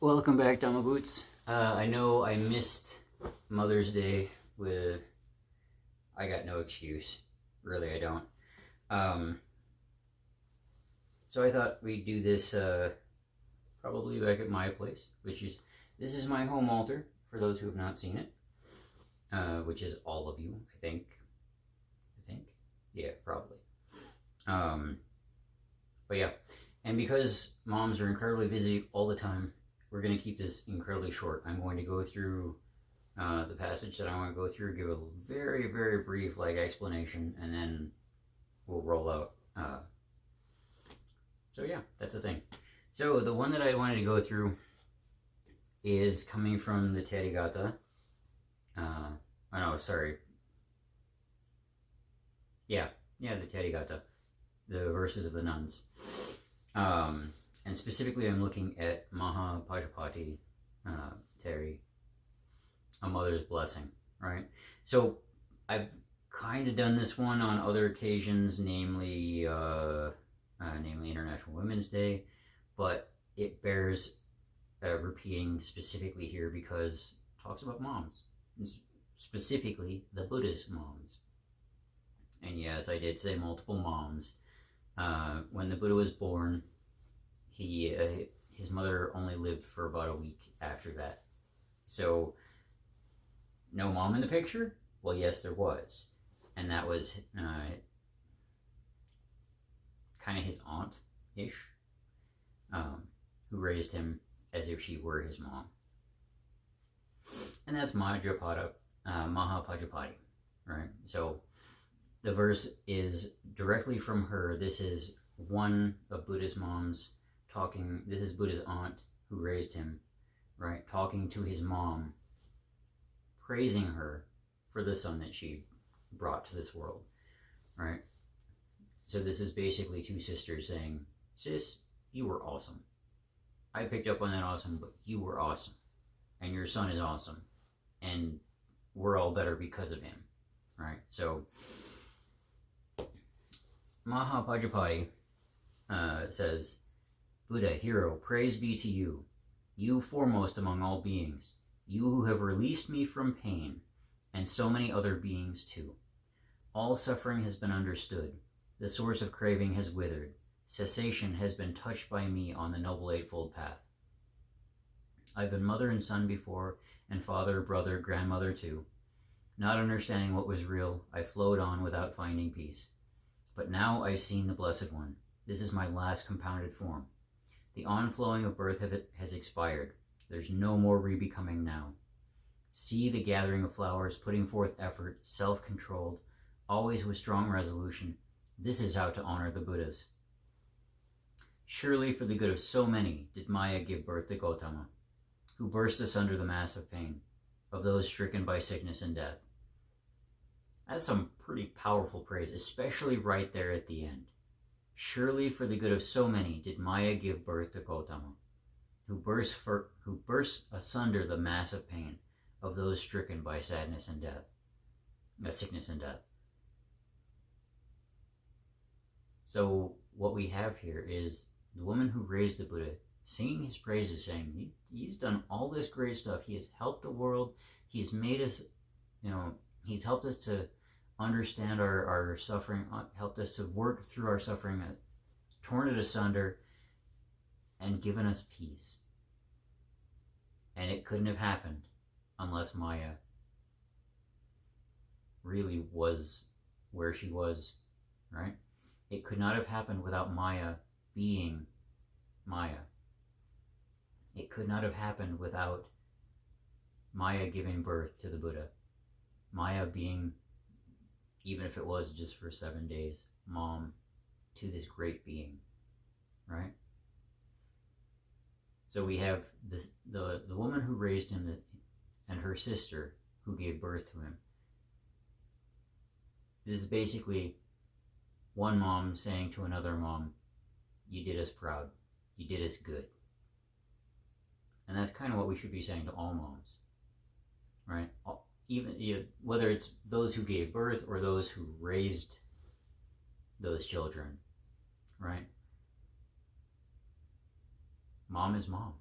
Welcome back, Dama Boots. I know I missed Mother's Day I got no excuse. Really, I don't. Um, so I thought we'd do this probably back at my place, this is my home altar, for those who have not seen it, which is all of you, I think. Yeah, probably. But yeah, and because moms are incredibly busy all the time, we're going to keep this incredibly short. I'm going to go through the passage that I want to go through, give a very, very brief explanation, and then we'll roll out. So yeah, that's the thing. So the one that I wanted to go through is coming from the Terigata. Oh no, sorry. Yeah, the Terigata, the verses of the nuns. And specifically, I'm looking at Maha Pajapati Teri, a mother's blessing, right? So I've kind of done this one on other occasions, namely International Women's Day, but it bears repeating specifically here because it talks about moms, specifically the Buddha's moms. And yes, I did say multiple moms. When the Buddha was born, his mother only lived for about a week after that. So, no mom in the picture? Well, yes, there was. And that was kind of his aunt-ish, who raised him as if she were his mom. And that's Maha Pajapati, right? So, the verse is directly from her. This is one of Buddha's moms talking. This is Buddha's aunt who raised him, right? Talking to his mom, praising her for the son that she brought to this world, right? So this is basically two sisters saying, sis, you were awesome. I picked up on that awesome, but you were awesome. And your son is awesome. And we're all better because of him, right? So Maha Pajapati says, Buddha, hero, praise be to you, you foremost among all beings, you who have released me from pain, and so many other beings too. All suffering has been understood, the source of craving has withered, cessation has been touched by me on the Noble Eightfold Path. I've been mother and son before, and father, brother, grandmother too. Not understanding what was real, I flowed on without finding peace. But now I've seen the Blessed One. This is my last compounded form. The onflowing of birth has expired. There's no more rebecoming now. See the gathering of flowers, putting forth effort, self-controlled, always with strong resolution. This is how to honor the Buddhas. Surely for the good of so many did Maya give birth to Gautama, who burst asunder the mass of pain, of those stricken by sickness and death. That's some pretty powerful praise, especially right there at the end. Surely for the good of so many did Maya give birth to Gautama, who burst asunder the mass of pain of those stricken by sickness and death. So what we have here is the woman who raised the Buddha singing his praises, saying he's done all this great stuff. He has helped the world. He's made us, he's helped us to understand our suffering, helped us to work through our suffering, torn it asunder, and given us peace. And it couldn't have happened unless Maya really was where she was, right? It could not have happened without Maya being Maya. It could not have happened without Maya giving birth to the Buddha. Maya being, even if it was just for 7 days, mom to this great being, right? So we have the woman who raised him and her sister who gave birth to him. This is basically one mom saying to another mom, you did us proud, you did us good. And that's kind of what we should be saying to all moms, right? Even whether it's those who gave birth or those who raised those children, right? Mom is mom.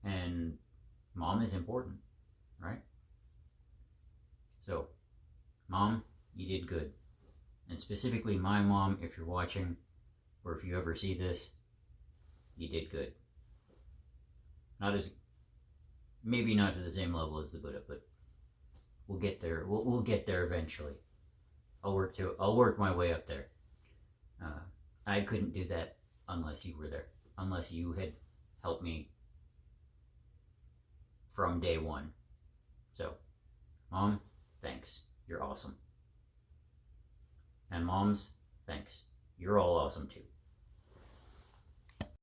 And mom is important, right? So, mom, you did good. And specifically my mom, if you're watching, or if you ever see this, you did good. Not as, maybe not to the same level as the Buddha, but we'll get there. We'll get there eventually. I'll work my way up there. I couldn't do that unless you were there, unless you had helped me from day one. So, mom, thanks. You're awesome. And moms, thanks. You're all awesome too.